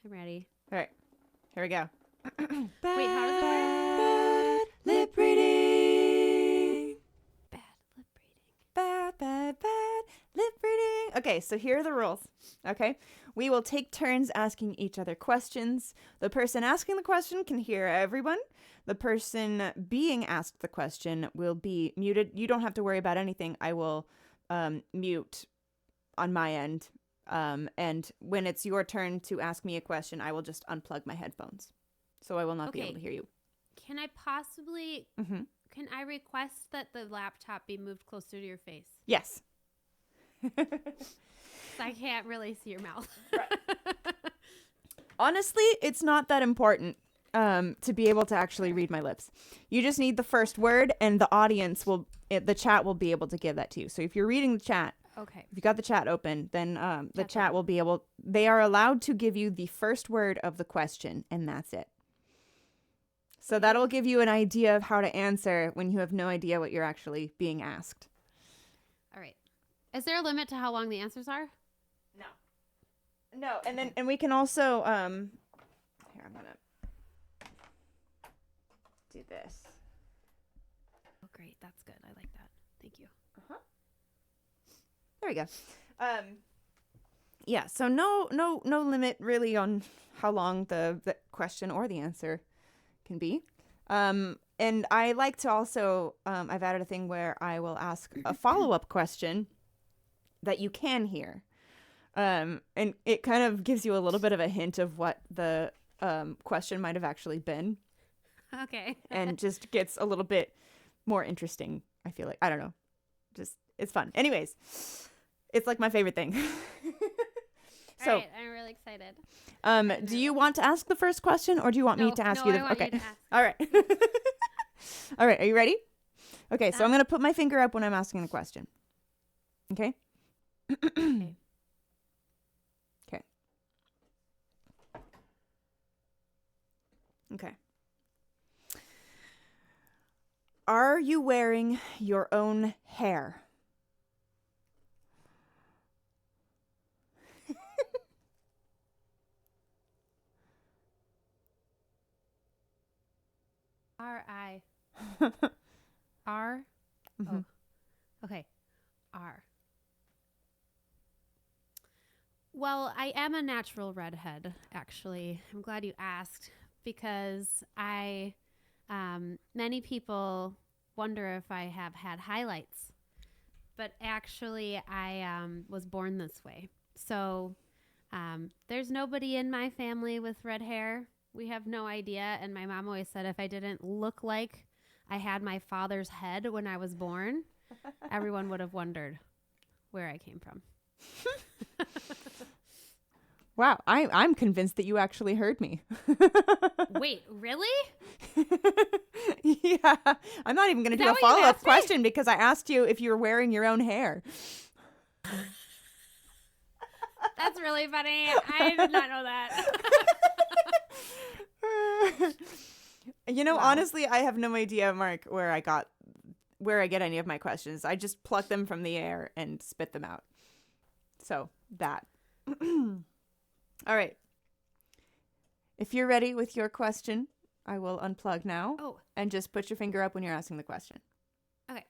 I'm ready. All right. Here we go. Wait, how does it work? Bad lip reading. Bad lip reading. Bad lip reading. Okay, so here are the rules. Okay. We will take turns asking each other questions. The person asking the question can hear everyone. The person being asked the question will be muted. You don't have to worry about anything. I will mute on my end. And when it's your turn to ask me a question, I will just unplug my headphones. So I will not be able to hear you. Can I possibly, Mm-hmm. can I request that the laptop be moved closer to your face? Yes. I can't really see your mouth. Honestly, it's not that important to be able to actually read my lips. You just need the first word, and the audience the chat will be able to give that to you. So if you're reading the chat, Okay. if you got the chat open, then the Chat's chat open. will be able, they are allowed to give you the first word of the question, and that's it. So that'll give you an idea of how to answer when you have no idea what you're actually being asked. All right. Is there a limit to how long the answers are? No, and we can also here, I'm gonna do this. Oh, great. That's good. I like that. Thank you. There we go. Yeah, so no limit really on how long the question or the answer can be. And I like to also I've added a thing where I will ask a follow-up question that you can hear. And it kind of gives you a little bit of a hint of what the question might have actually been, Okay. and just gets a little bit more interesting, I feel like. I don't know. Just, it's fun. Anyways, it's like my favorite thing. So, All right. I'm really excited. do you want to ask the first question, or do you want me to ask you the... I want Okay. you to ask. All right. All right. Are you ready? Okay. So I'm going to put my finger up when I'm asking the question. Okay. Okay. Okay. Are you wearing your own hair? R-I. R? Mhm. Oh. Okay. R. Well, I am a natural redhead, actually. I'm glad you asked because many people wonder if I have had highlights, but actually I was born this way. So there's nobody in my family with red hair. We have no idea. And my mom always said if I didn't look like I had my father's head when I was born, everyone would have wondered where I came from. Wow, I'm convinced that you actually heard me. Wait, really? Yeah, I'm not even going to do a that what you follow-up asked me? question because I asked you if you were wearing your own hair. That's really funny. I did not know that. You know, Wow. honestly, I have no idea, Mark, where I get any of my questions. I just pluck them from the air and spit them out. So, that. All right. If you're ready with your question, I will unplug now. Oh. And just put your finger up when you're asking the question. Okay.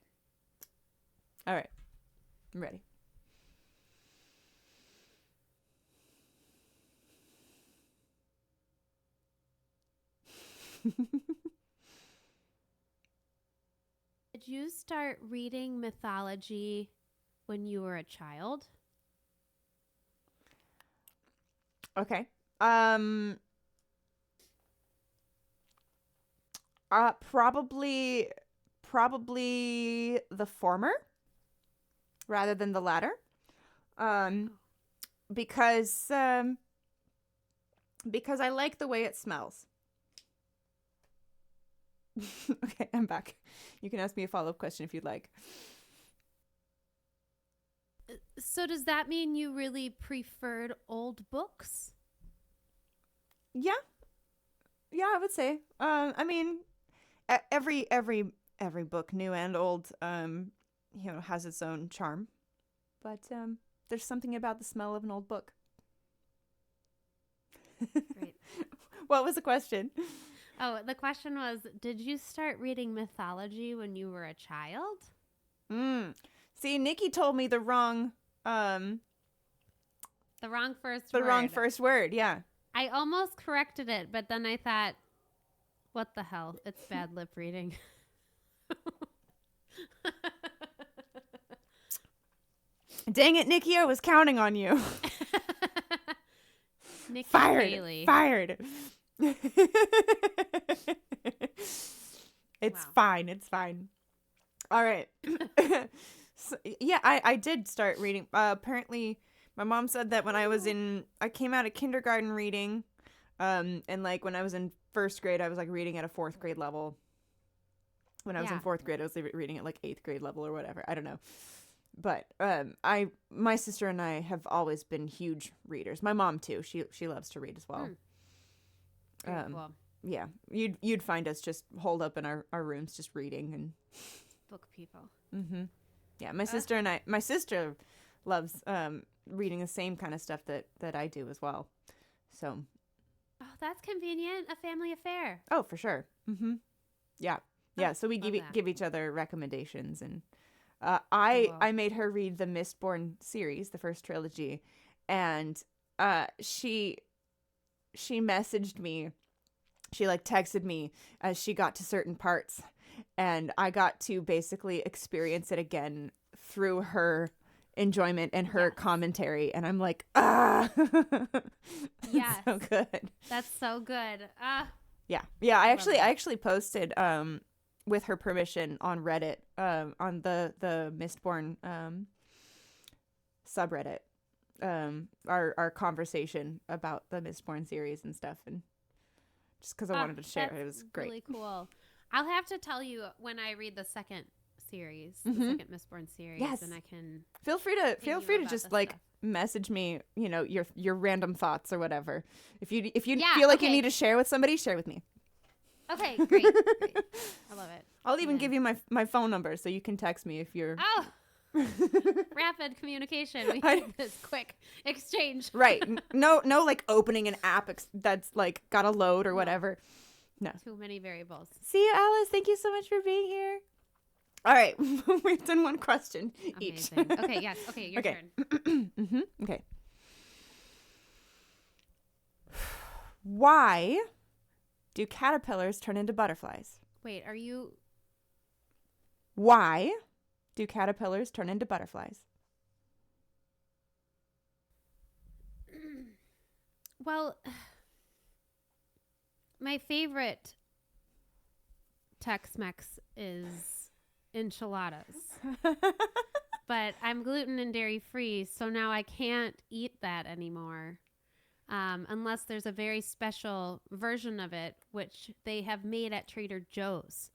All right. I'm ready. Did you start reading mythology when you were a child? Okay. Probably the former rather than the latter. Because I like the way it smells. Okay, I'm back. You can ask me a follow-up question if you'd like. So does that mean you really preferred old books? Yeah, I would say. I mean, every book, new and old, has its own charm. But there's something about the smell of an old book. Great. What was the question? Oh, the question was, did you start reading mythology when you were a child? See, Nikki told me the wrong The wrong first the word. wrong first word. Yeah. I almost corrected it, but then I thought, what the hell? It's bad lip reading. Dang it, Nikki, I was counting on you. Nikki Fired. Haley. Fired. It's Wow. fine. It's fine. All right. So, yeah, I did start reading. Apparently, my mom said that when I came out of kindergarten reading, and like when I was in first grade, I was like reading at a fourth grade level. When I was in fourth grade, I was reading at like eighth grade level or whatever. I don't know. But my sister and I have always been huge readers. My mom too. She loves to read as well. Very cool. Yeah, you'd find us just holed up in our rooms just reading and Book people. yeah. My sister loves reading the same kind of stuff that I do as well. So Oh, that's convenient. A family affair. oh, for sure. Yeah. So we love that. give each other recommendations, and Cool. I made her read the Mistborn series, the first trilogy, and she messaged me. She like texted me as she got to certain parts, and I got to basically experience it again through her enjoyment and her commentary, and I'm like, Yes. so good. That's so good. Yeah. I love that. actually posted with her permission on Reddit on the Mistborn subreddit our conversation about the Mistborn series and stuff, and just because I wanted to share it. It was great. Really cool. I'll have to tell you when I read the second series, the second Mistborn series, Yes. and I can. Feel free to about just this like stuff. message me, your random thoughts or whatever. If you Yeah, feel like you okay. need to share with somebody, share with me. Okay, great. Great. I love it. I'll even Yeah. give you my phone number so you can text me if you're Oh, rapid communication. We I- need this quick exchange. right. No like opening an app that's like got to load or whatever. Too many variables. See you, Alice. Thank you so much for being here. All right, we've done one question each. Amazing. Okay, yes. Okay, your Okay. turn. Okay. Why do caterpillars turn into butterflies? Wait, are you? Why do caterpillars turn into butterflies? Well, my favorite Tex-Mex is enchiladas. But I'm gluten and dairy free, so now I can't eat that anymore. Unless there's a very special version of it, which they have made at Trader Joe's,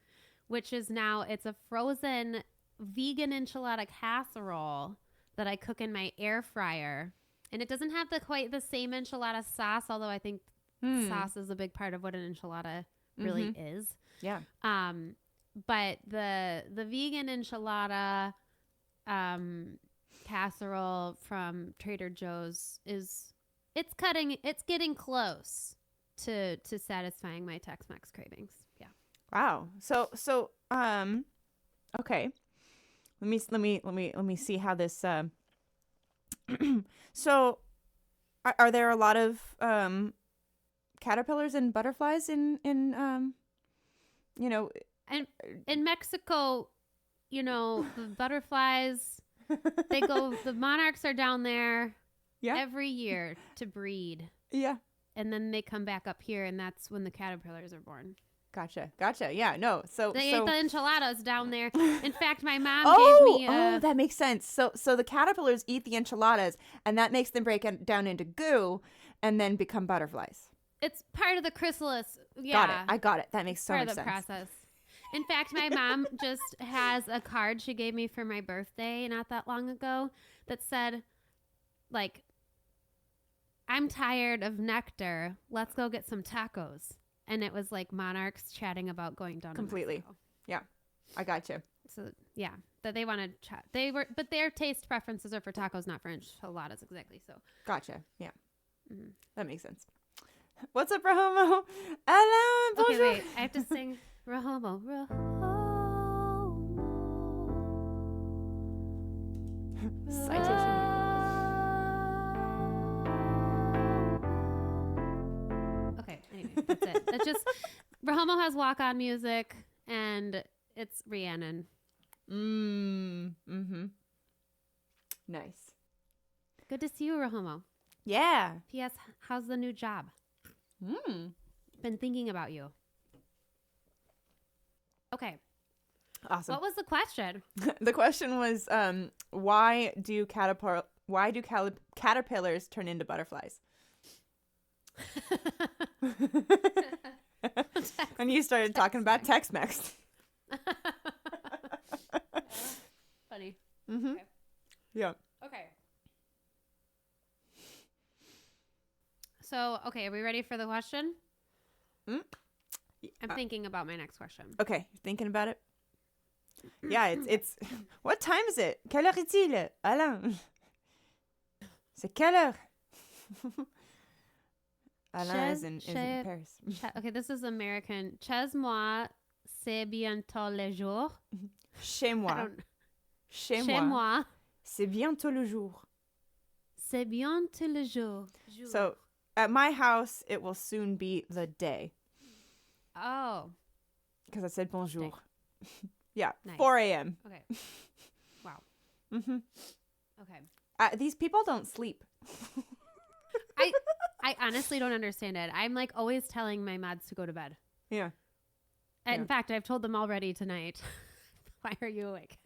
which is now, it's a frozen vegan enchilada casserole that I cook in my air fryer. And it doesn't have quite the same enchilada sauce, although I think sauce is a big part of what an enchilada really is. Yeah. But the vegan enchilada casserole from Trader Joe's it's getting close to satisfying my Tex-Mex cravings. Yeah. Wow. So okay. Let me see how this so are there a lot of caterpillars and butterflies in And in Mexico, the butterflies, the monarchs are down there every year to breed. Yeah. And then they come back up here, and that's when the caterpillars are born. Gotcha. Yeah, no. They ate the enchiladas down there. In fact, my mom Oh, gave me that makes sense. So the caterpillars eat the enchiladas, and that makes them break down into goo and then become butterflies. It's part of the chrysalis. Yeah. Got it. I got it. That makes so part much of the sense. process. In fact, my mom just has a card she gave me for my birthday not that long ago that said, like, I'm tired of nectar. Let's go get some tacos. And it was like monarchs chatting about going down Completely. to Mexico. Yeah. I gotcha. So yeah, that they want to chat. But their taste preferences are for tacos, not for enchiladas exactly. So Gotcha. Yeah. Mhm. That makes sense. What's up, Rahomo? Hello, bonjour. Okay, wait. I have to sing Rahomo. Citation. Okay, anyway, that's it. That's just Rahomo has walk-on music, and it's Rhiannon. Mm-hmm. Nice. Good to see you, Rahomo. Yeah. P.S. How's the new job? Been thinking about you. Okay. Awesome. What was the question? The question was, why do caterpillars turn into butterflies? And you started talking about Tex-Mex. Funny. Mm-hmm. Okay. Yeah. Okay. So, okay, are we ready for the question? I'm thinking about my next question. Okay, you're thinking about it? Yeah, it's what time is it? Quelle heure est-il? Alain. C'est quelle heure? Alain is in Paris. Okay, this is American. Chez moi, c'est bientôt le jour. Chez moi. Chez moi. moi. C'est bientôt le jour. C'est bientôt le jour. So, at my house, it will soon be the day. Oh. Because I said bonjour. Yeah, Nice. 4 a.m. Okay. Wow. Mm-hmm. Okay. These people don't sleep. I honestly don't understand it. I'm like always telling my mods to go to bed. Yeah. In fact, I've told them already tonight. Why are you awake?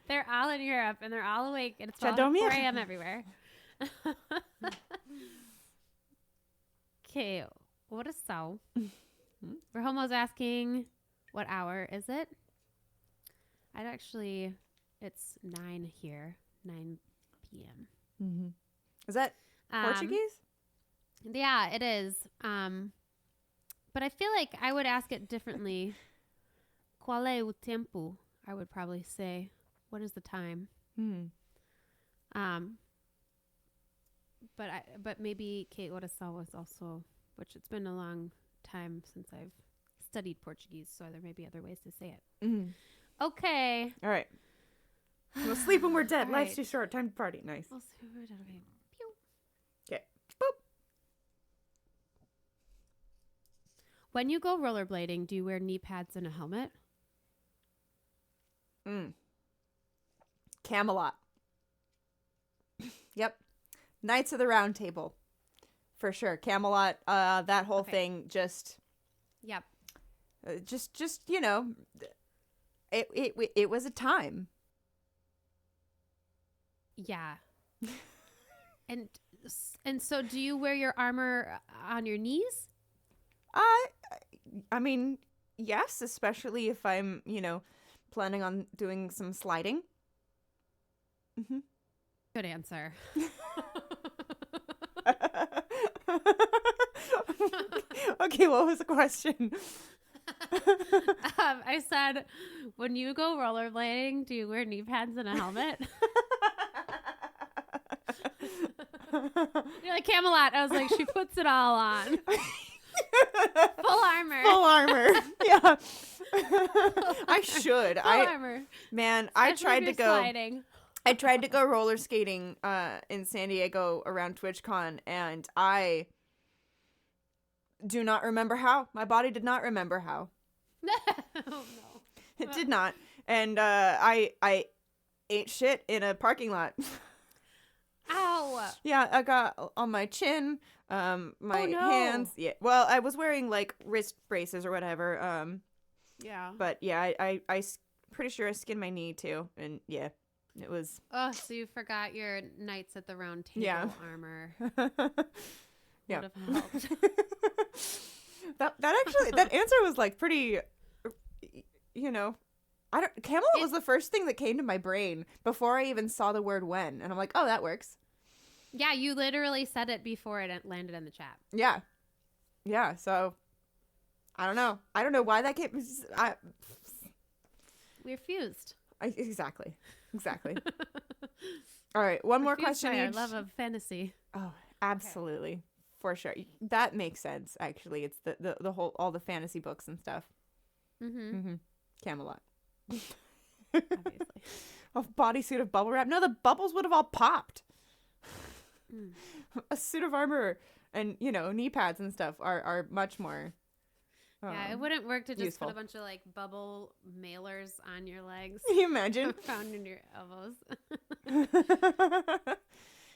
They're all in Europe and they're all awake and it's 4 a.m. everywhere. Okay, what is so? Rahomo's asking, what hour is it? It's 9 here, 9 p.m. Mm-hmm. Is that Portuguese? Yeah, it is. But I feel like I would ask it differently. Qual é o tempo? I would probably say, what is the time? But maybe Kate Oração was also, which it's been a long time since I've studied Portuguese, so there may be other ways to say it. Okay. All right. We'll sleep when we're dead. All Life's right. too short. Time to party. Nice. We'll see when we're done. Okay. Pew. Okay. Boop. When you go rollerblading, do you wear knee pads and a helmet? Camelot. Yep. Knights of the Round Table. For sure. Camelot, that whole thing just... Yep. Just you know, it was a time. Yeah. and so do you wear your armor on your knees? I mean, yes, especially if I'm, planning on doing some sliding. Mm-hmm. Good answer. Okay, what was the question? I said, when you go rollerblading, do you wear knee pads and a helmet? You're like Camelot. I was like, she puts it all on. Full armor. Full armor. Yeah. I should. Full armor. Man, Especially sliding. I tried to go roller skating in San Diego around TwitchCon, and I do not remember how. My body did not remember how. Oh, no. It did not. And I ate shit in a parking lot. Ow. Yeah, I got on my chin, my hands. Yeah. Well, I was wearing like wrist braces or whatever. Yeah. But yeah, I pretty sure I skinned my knee too, and yeah, it was. Oh, so you forgot your Knights at the Round Table armor. Yeah. Would have helped. that answer was like pretty, Camelot was the first thing that came to my brain before I even saw the word when, and I'm like, oh, that works. Yeah, you literally said it before it landed in the chat. Yeah. Yeah, so I don't know why that came. We're fused. Exactly. All right, one more Fused question by our each. love of fantasy. Oh, absolutely. for sure. That makes sense, actually. It's the whole, all the fantasy books and stuff. Mm-hmm. Camelot. Obviously. A bodysuit of bubble wrap. No, the bubbles would have all popped. Mm. A suit of armor and, knee pads and stuff are much more Yeah, it wouldn't work to just useful. put a bunch of like bubble mailers on your legs. Can you imagine? Found in your elbows.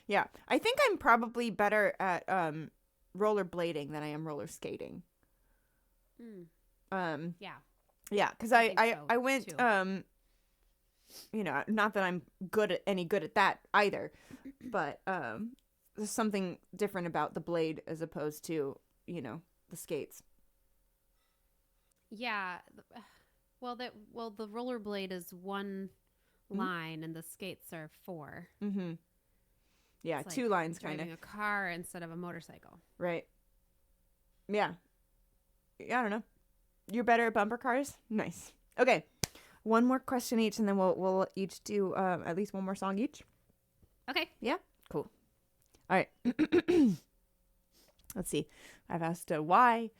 Yeah. I think I'm probably better at rollerblading than I am roller skating. Yeah. Yeah, because I think I so, went too. not that I'm good at that either, but there's something different about the blade as opposed to, the skates. Yeah. Well, the rollerblade is one Mhm. line, and the skates are 4. Mm-hmm. Yeah, It's two like lines kind of. driving a car instead of a motorcycle. Right. Yeah. I don't know. You're better at bumper cars? Nice. Okay. One more question each, and then we'll each do at least one more song each. Okay. Yeah? Cool. All right. Let's see. I've asked a why.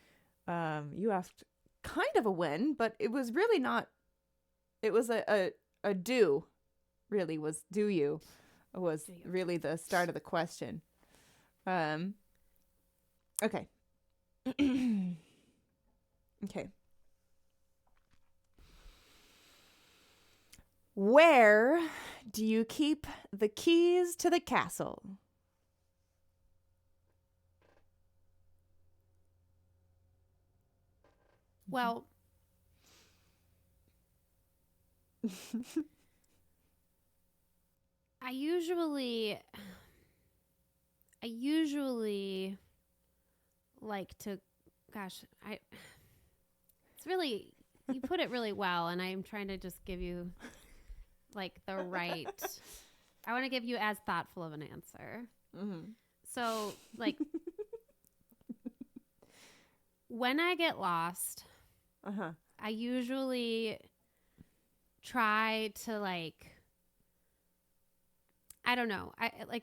You asked kind of a when, but it was really not. It was a do. Really was do you was Do you. really the start of the question. Okay. Okay. Where do you keep the keys to the castle? Well, I usually like to, gosh, it's really, you put it really well, and I'm trying to just give you like the right, I want to give you as thoughtful of an answer. Mm-hmm. So, like, when I get lost, I usually try to, like, I don't know.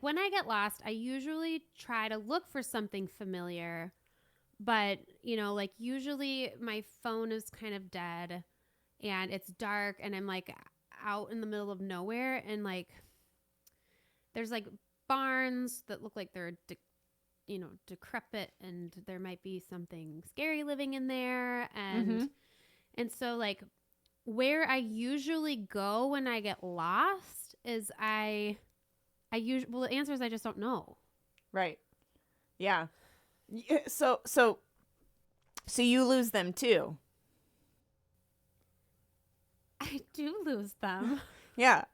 When I get lost, I usually try to look for something familiar, but usually my phone is kind of dead and it's dark and I'm like out in the middle of nowhere, and like there's like barns that look like they're decrepit, and there might be something scary living in there, and so like where I usually go when I get lost is well, the answer is I just don't know. Right. Yeah. So you lose them too. I do lose them. Yeah.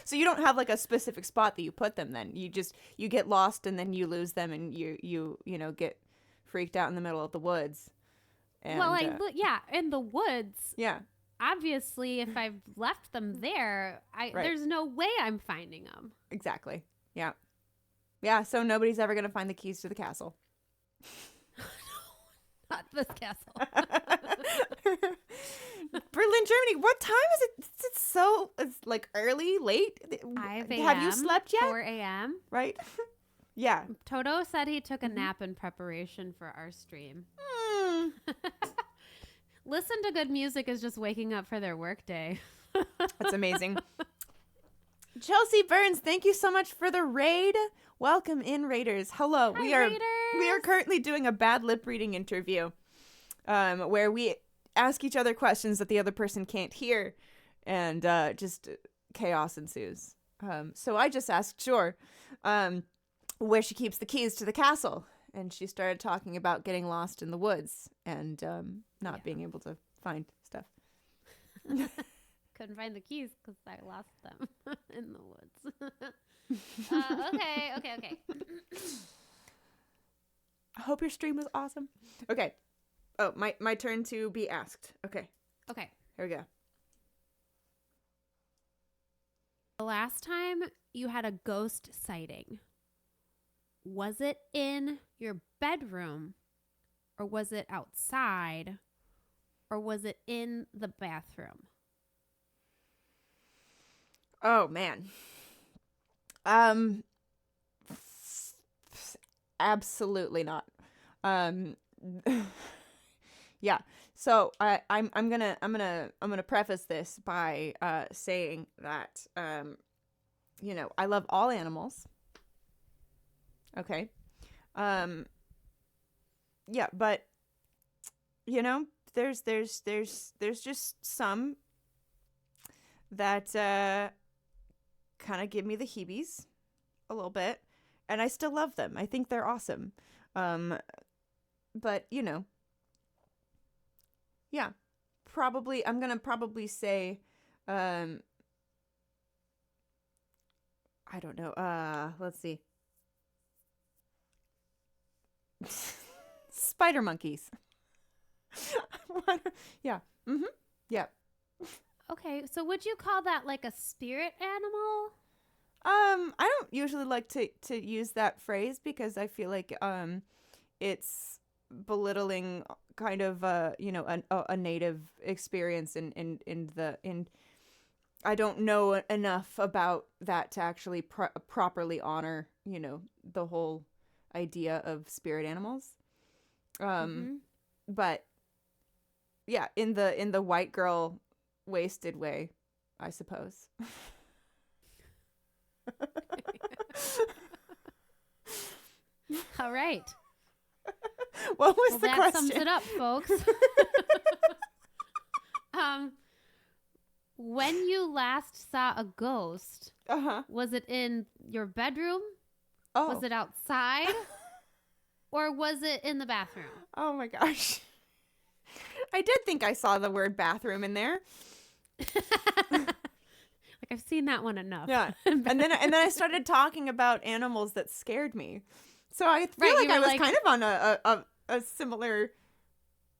So you don't have like a specific spot that you put them then. You get lost and then you lose them, and you get freaked out in the middle of the woods. And, well, in the woods. Yeah. Obviously, if I've left them there, there's no way I'm finding them. Exactly. Yeah. Yeah, so nobody's ever going to find the keys to the castle. Not this castle. Berlin, Germany. What time is it? It's like early, late. 5 a.m. Have you slept yet? 4 a.m. Right? Yeah. Toto said he took a nap in preparation for our stream. Listen to good music is just waking up for their workday. That's amazing. Chelsea Burns, thank you so much for the raid. Welcome in, Raiders. Hello. Hi, we are currently doing a bad lip reading interview, where we ask each other questions that the other person can't hear, and just chaos ensues. So I just asked JOUR where she keeps the keys to the castle, and she started talking about getting lost in the woods and not being able to find stuff. Couldn't find the keys because I lost them in the woods. Okay. I hope your stream was awesome. Okay. Oh, my turn to be asked. Okay. Okay. Here we go. The last time you had a ghost sighting, was it in your bedroom, or was it outside, or was it in the bathroom? Oh, man. Absolutely not. Um, yeah. So I'm gonna preface this by saying that I love all animals. Okay. Um, yeah, but there's just some that kind of give me the heebies a little bit, and I still love them. I think they're awesome. Um, but yeah, probably I'm gonna probably say, um, I don't know. Let's see, spider monkeys. Yeah. Mhm. Yeah. Okay, so would you call that like a spirit animal? I don't usually like to use that phrase because I feel like it's belittling kind of a native experience in I don't know enough about that to actually properly honor, the whole idea of spirit animals. Um Mm-hmm. but yeah, in the white girl wasted way, I suppose. All right. What was Well, the that question? sums it up, folks. um, when you last saw a ghost, Uh-huh. was it in your bedroom? Oh. Was it outside? Or was it in the bathroom? Oh my gosh. I did think I saw the word bathroom in there. Like I've seen that one enough. Yeah. And then I started talking about animals that scared me. So I feel Right, like you were I was like- kind of on a similar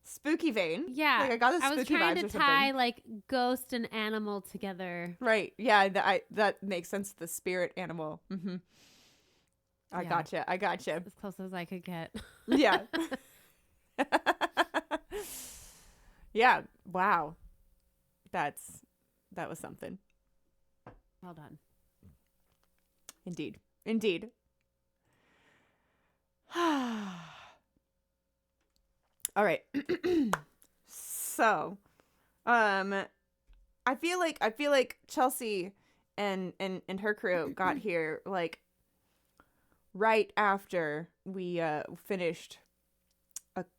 spooky vein. Yeah. Like I got the I was spooky trying vibes to or tie something. like ghost and animal together. Right. Yeah, that makes sense. The spirit animal. Mm-hmm. I Yeah. gotcha. As close as I could get. Yeah. Yeah. Wow. That was something. Well done. Indeed. All right. So, I feel like Chelsea and her crew got here like right after we finished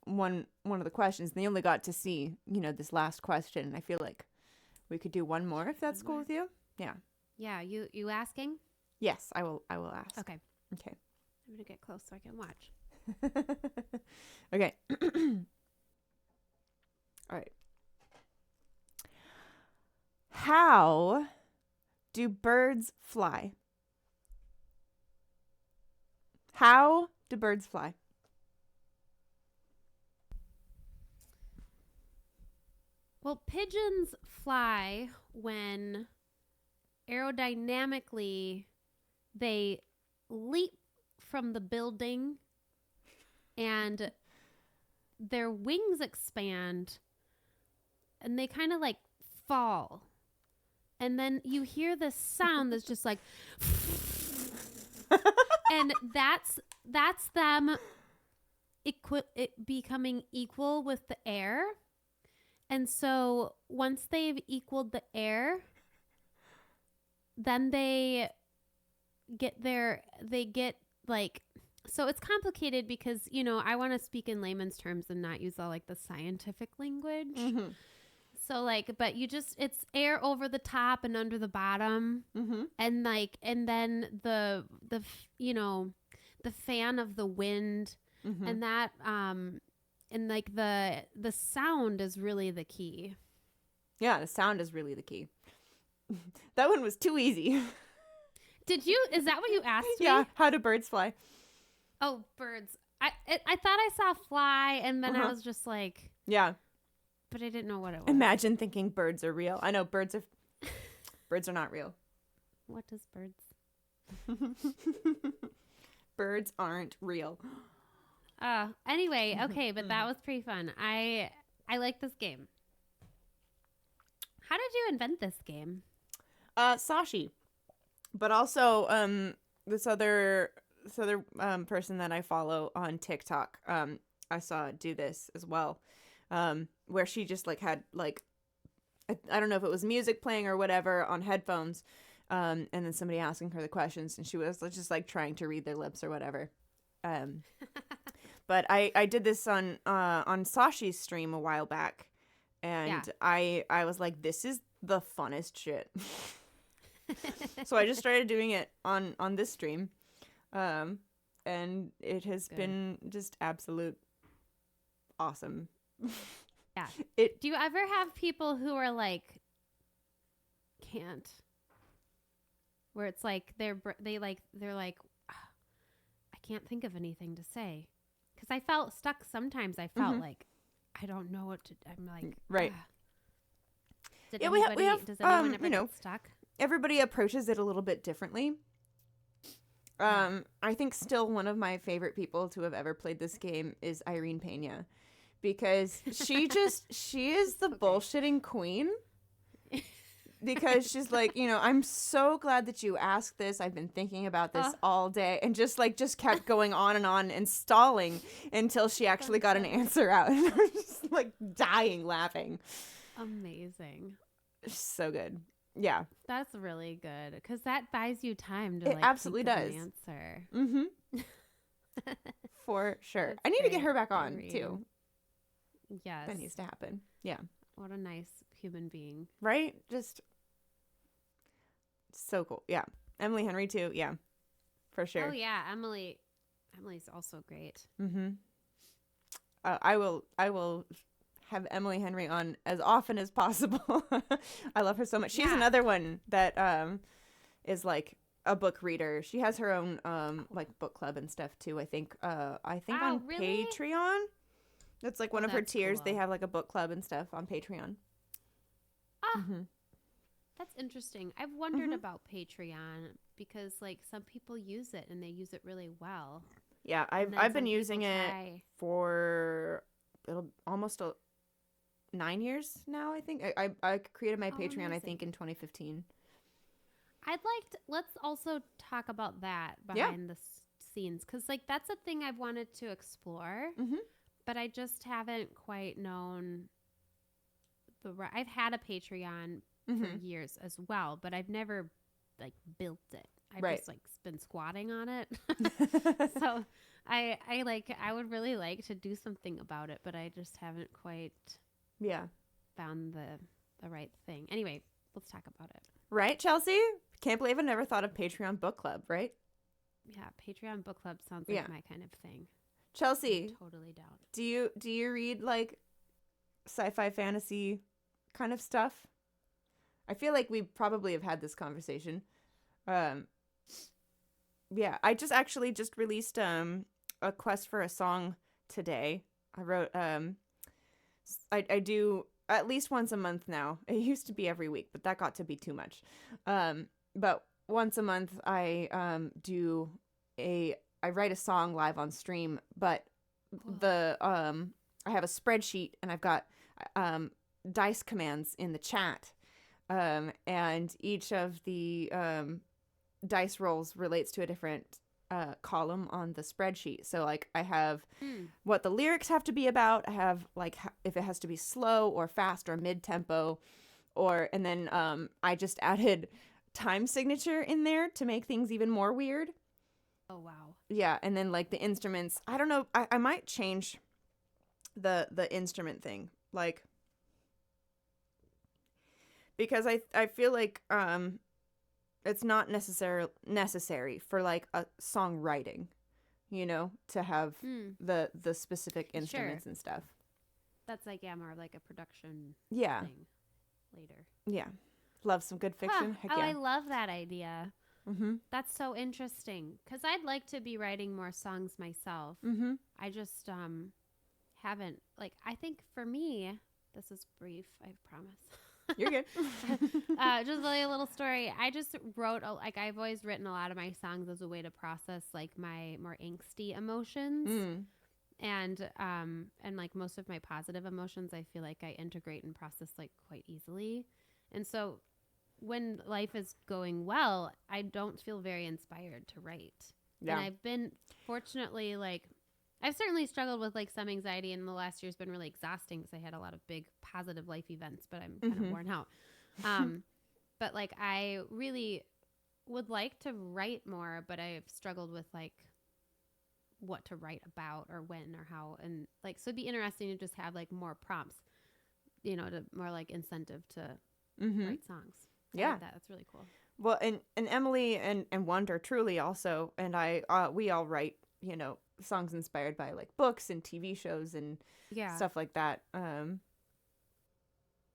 one of the questions. And they only got to see, this last question. I feel like we could do one more if that's cool with you. Yeah. Yeah, you asking? Yes, I will ask. Okay. Okay. I'm gonna get close so I can watch. Okay. All right. How do birds fly? How do birds fly? Well, pigeons fly when aerodynamically they leap from the building and their wings expand and they kind of like fall. And then you hear this sound that's just like and that's them becoming equal with the air. And so once they've equaled the air, then they get like, so it's complicated because, I want to speak in layman's terms and not use all like the scientific language. Mm-hmm. So like, but it's air over the top and under the bottom. Mm-hmm. And like, and then the fan of the wind Mm-hmm. and that, and like the sound is really the key. Yeah, the sound is really the key. That one was too easy. Is that what you asked me? Yeah, how do birds fly? Oh, birds. I thought I saw fly and then I was just like, Yeah. but I didn't know what it was. Imagine thinking birds are real. I know birds are not real. What does birds? Birds aren't real. Anyway, okay, but that was pretty fun. I like this game. How did you invent this game? Sashi. But also this other this other person that I follow on TikTok, I saw do this as well, where she just like had like I don't know if it was music playing or whatever on headphones, and then somebody asking her the questions, and she was just like trying to read their lips or whatever. Um, but I did this on Sashi's stream a while back, and I was like, this is the funnest shit. So I just started doing it on this stream, and it has been just absolute awesome. Yeah. Do you ever have people who are like can't, where it's like they're like I can't think of anything to say, because I felt stuck sometimes. I felt like I don't know what to. I'm like right. Did anybody, we have does anyone ever get stuck? Everybody approaches it a little bit differently. I think still one of my favorite people to have ever played this game is Irene Pena, because she is the bullshitting queen. Because she's like, I'm so glad that you asked this. I've been thinking about this all day, and just kept going on and stalling until she actually got an answer out. And I'm just like dying laughing. Amazing. So good. Yeah. That's really good, because that buys you time to it absolutely think does. of an answer. Mm-hmm. For sure. That's I need to get great, her back on Irene. too. Yes. That needs to happen. Yeah. What a nice human being. Right? Just so cool. Yeah. Emily Henry too. Yeah. For sure. Oh yeah, Emily's also great. Mm-hmm. I will have Emily Henry on as often as possible. I love her so much. She's another one that is like a book reader. She has her own like book club and stuff too. I think on really? Patreon. That's like one of her tiers. Cool. They have like a book club and stuff on Patreon. That's interesting. I've wondered about Patreon, because like some people use it and they use it really well. Yeah, I've been using it for almost 9 years now. I think I created my Patreon. Amazing. I think in 2015. Let's also talk about that behind the scenes, because like that's a thing I've wanted to explore, but I just haven't quite known I've had a Patreon for years as well, but I've never like built it. I've just like been squatting on it. So I would really like to do something about it, but I just haven't quite found the right thing. Anyway, let's talk about it. Right, Chelsea? Can't believe I never thought of Patreon book club, right? Yeah, Patreon book club sounds like my kind of thing. Chelsea, I'm totally down. do you read like sci-fi fantasy kind of stuff? I feel like we probably have had this conversation. Yeah, I just released a quest for a song today. I wrote I do at least once a month now. It used to be every week, but that got to be too much. But once a month I I write a song live on stream, but I have a spreadsheet and I've got dice commands in the chat. And each of the dice rolls relates to a different column on the spreadsheet. So like I have what the lyrics have to be about. I have like if it has to be slow or fast or mid-tempo, and then I just added time signature in there to make things even more weird. Oh wow. Yeah, and then like the instruments. I don't know. I might change the instrument thing, like, because I feel like it's not necessary for like a songwriting, to have the specific instruments and stuff. That's like more like a production thing later. Yeah. Love some good fiction. Heck yeah. I love that idea. That's so interesting, because I'd like to be writing more songs myself. I just haven't, like, I think for me, this is brief, I promise. You're good. Just really a little story. I just wrote, I've always written a lot of my songs as a way to process like my more angsty emotions. And like most of my positive emotions, I feel like I integrate and process like quite easily. And so when life is going well, I don't feel very inspired to write. Yeah. And I've been fortunately I've certainly struggled with some anxiety, and the last year's been really exhausting because I had a lot of big positive life events, but I'm kind of worn out. But I really would like to write more, but I've struggled with what to write about or when or how, and so it'd be interesting to just have more prompts, to more incentive to write songs. I like that. That's really cool. Well, and Emily and Wonder truly also, and I, we all write, songs inspired by books and TV shows and stuff like that.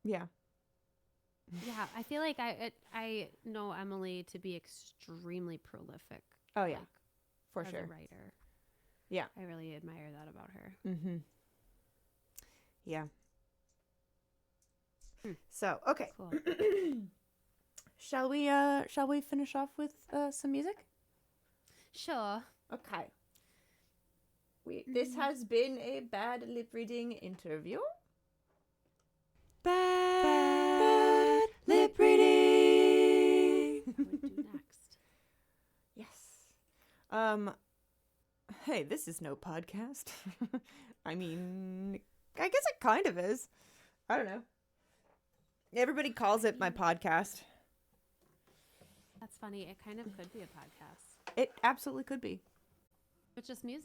Yeah. Yeah, I feel like I know Emily to be extremely prolific. Oh yeah, for as sure. a writer. Yeah, I really admire that about her. Mm-hmm. Yeah. So okay, Cool. shall we finish off with some music? Sure. Okay. This has been a bad lip reading interview. Bad lip reading. What would we do next? Yes. Hey, this is no podcast. I mean, I guess it kind of is. I don't know. Everybody calls it my podcast. That's funny. It kind of could be a podcast. It absolutely could be. It's just music.